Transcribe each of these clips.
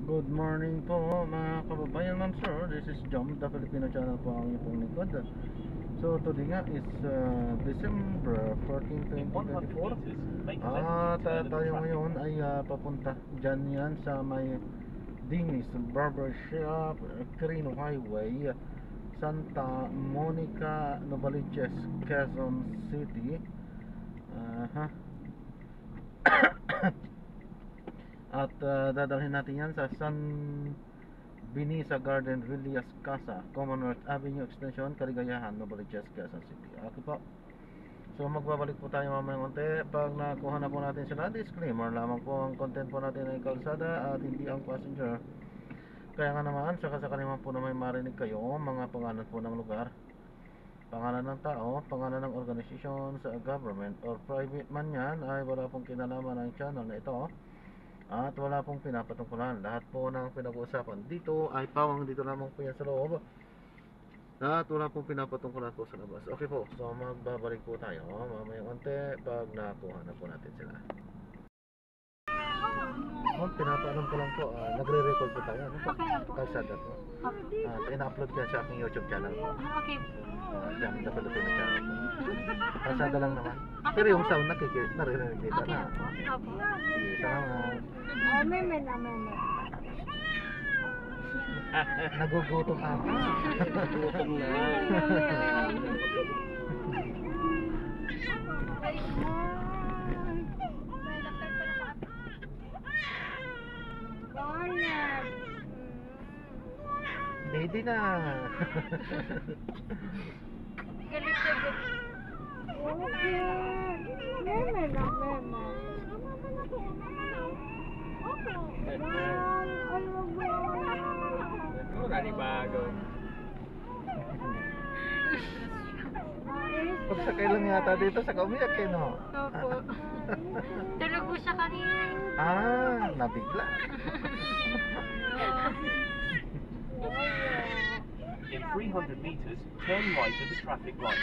Good morning po mga kababayan, ma'am sir. This is Jom, the Filipino channel po ang ipong lingkod. So today nga is December 14, 2024. At tayo ngayon ay papunta dyan yan sa may Dinis Barbershop, Quirino Highway, Santa Monica, Novaliches, Quezon City. At dadalhin natin yan sa San Binisa Garden, Villas Casa, Commonwealth Avenue Extension, Caligayahan, Novaliches, Quezon City. Okay po. So magbabalik po tayo mamayang konti. Pag nakuha na po natin sila, disclaimer lamang po, ang content po natin ay kalsada at hindi ang passenger. Kaya nga naman, sakasakali man po na may marinig kayo mga pangalan po ng lugar, pangalan ng tao, pangalan ng organisasyon sa government or private man yan, ay wala pong kinalaman ng channel na ito at wala pong pinapatungkulan. Lahat po ng pinag-uusapan dito ay pawang dito lamang po yan sa loob at wala pong pinapatungkulan po sa labas. Okay po, so magbabalik po tayo mamayang konti pag nakuha na po natin sila. Pinapaalam ko lang po, nagre-record po tayo, ano po? Okay lang po. Kalsada po. Ina-upload ko yan sa aking YouTube channel po. Okay. Jam the Filipino channel po. Kalsada lang naman. Pero yung sound naririnig dito Okay na. lang po. Opo. Sige, salamat. Meme na meme. Nagugutom ako. Gutom na. Lady na. Galit na galit. Meme na meme. Nanibago. Pagsakay lang yata dito sa umiyak eh, no? Opo. Tulog po siya kanina. Nabigla. In 300 meters, turn right at the traffic light.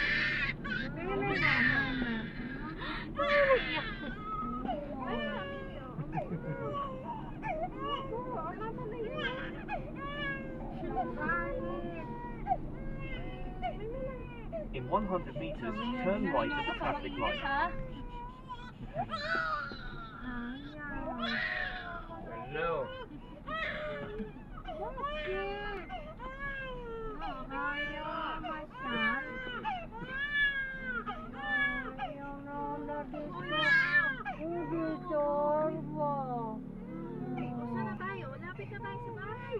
In 100 meters, turn right at the traffic light. Hello. Sana tayo? Lapit na tayo sa bahay.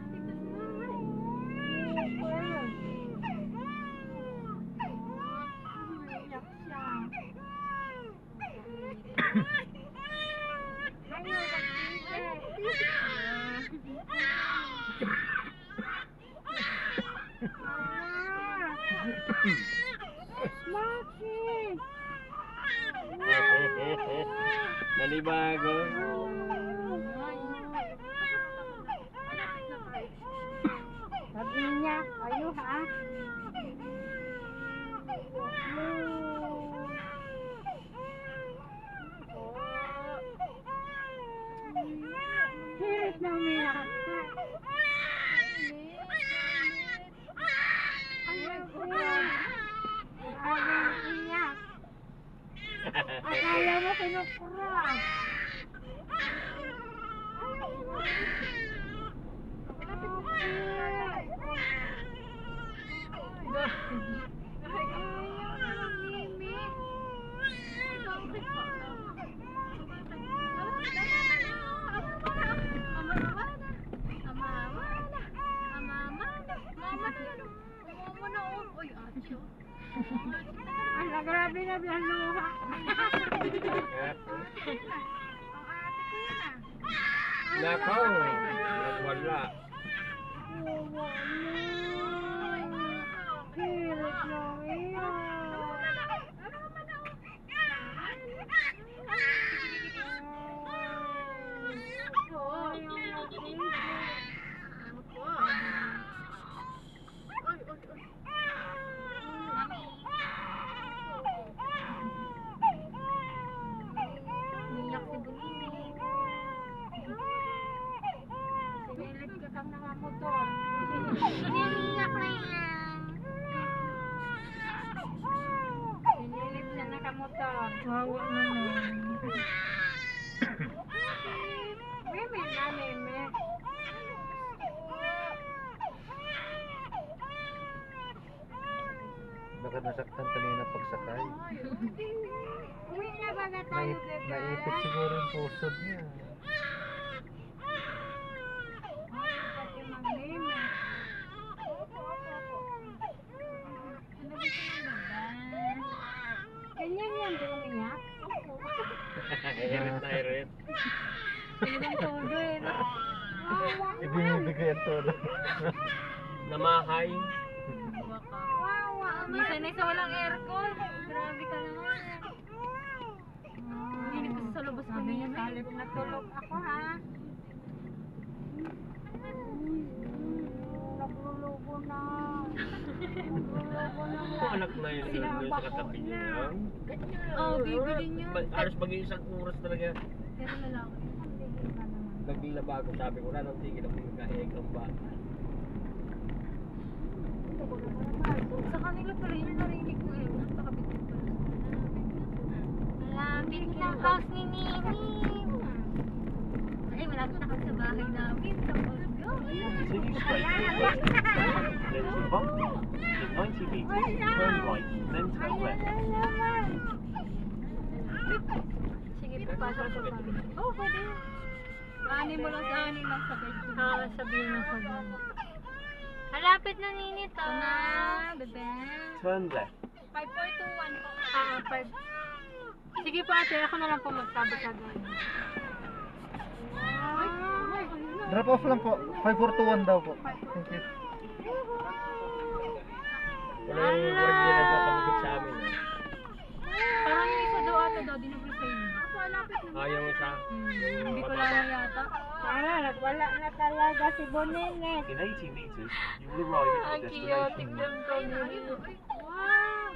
Lapit na sa bahay. Iyak siya. Ayaw, Nanibago. Sabi niya, kayo ha? Hirit na umiyak. Ayaw ko yan. Ayaw iyak. Akala mo kinukura. Ala, grabe na bilang luha. Nako, nagwala. Hirit na umiyak. Niyak si Bunini. kang nakamotor. Niniyak na yan. Sinilip siya nakamotor. Wawa naman. Meme na, meme. Baka nasaktan kanina pagsakay. Uwi na ba na tayo, bebe? Naipit siguro yung pusod niya. Pati mag-meme. Ano gusto mo ba? Ganyan yan, di umiyak? Irit. Ganyan todo eh. No? Ibinibigay ang todo. Namahay. Wawa. Hindi sanay sa walang aircon. Grabe ka naman. Hindi ko sa labas ko niya. Salip na tulog ako ha. Naglulubo na. Naglulubo na mo. Anak na yun doon sa katabi niya. Oh, gigilin niya. Alas mag-iisang oras talaga. Pero lalaki. Ang tigil ka naman. Naglilaba ako, sabi ko na, nang tigil ako magkahig ang bata. Sa kanila pala yung narinig ko eh. Nakakabit din pala. Malapit ng house ni Nini. Ay, malapit na kami sa bahay namin. Tapos, Continue straight to the west. Then to bump. In 90 meters, turn right, then turn left. Sige, papasok ko pa. Oh, pwede. Ani mo lang sa anin lang sa bed. sabihin mo sa bahay. Malapit na Nini to. Na, bebe. Turn left. 5421 po. Ah, 5. Sige po ate, ako na lang po magsabi sa doon. Drop off lang po. 5421 daw po. Thank you. Wala yung guardia na patamagod sa amin. Parang yung isa daw ata daw, dinag-resign. Ako, malapit na. Yung isa. Hindi ko lang yata. Wala na talaga si Bonene. In 80 meters, you will arrive at Ang your cute, destination. tignan ko. Wow!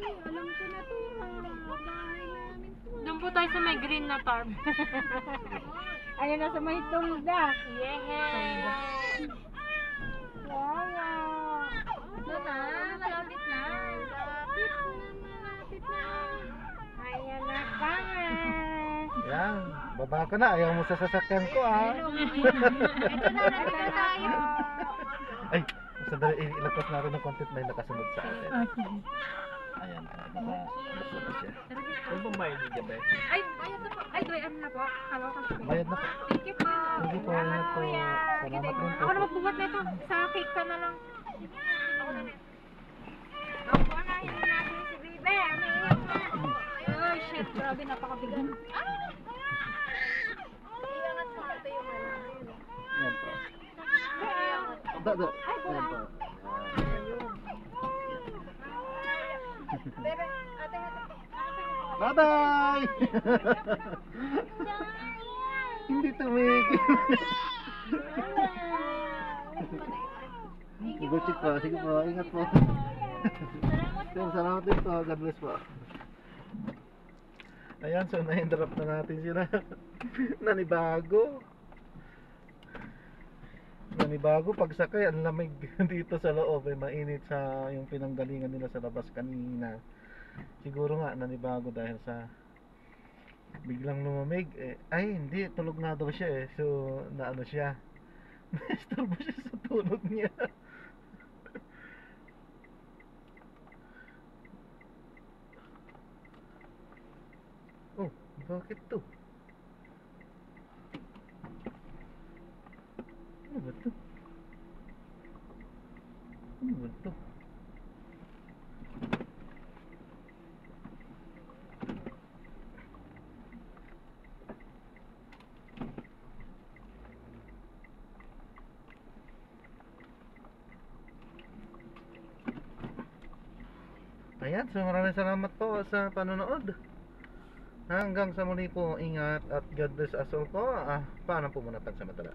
Ay, alam ko na to. Bahay namin to. Doon po tayo sa may green na tarp. Ayun na sa may tulda. Yeah! Wow! Doon na, malapit na. Malapit na. Ayan na kami. Yan. Baba ko na. Ayaw mo sa sasakyan ko ah. Ito na, nandito tayo. Ay, sandali. Ilagpas natin ng content na yung nakasunod sa atin. Ayan. Nakasunod siya. Ano bang bayad niya ba? Ay, bayad na po. Ay, ano na po? Halo ka po. Bayad na po. Thank you po. Hindi po. Ingat po. Salamat rin po. Ako na magbuhat na ito. Sa cake ka na lang. Ako na na. Ako na, yun na natin si Bibe. Umiiyak na. Ay, shit. Grabe, napakabigan. Iangat mo ito yung Ayan po. Da. Ay, Ayan po. Bebe, ate. Bye-bye! Hindi tumigil. Gucik po. Sige po. Ingat po. Salamat din po. God bless po. Ayan, so na-interrupt na natin sila. Nanibago. Nanibago. Pagsakay, ang lamig dito sa loob. Eh, mainit sa yung pinanggalingan nila sa labas kanina. Siguro nga nanibago dahil sa biglang lumamig eh. Ay hindi, tulog nga daw siya eh. So naano siya, naistorbo siya sa tulog niya. Oh, bakit to? Ano ba to? Ano ba to? Ayan, so maraming salamat po sa panonood. Hanggang sa muli po, ingat at God bless us all po. Paalam po muna pansamantala.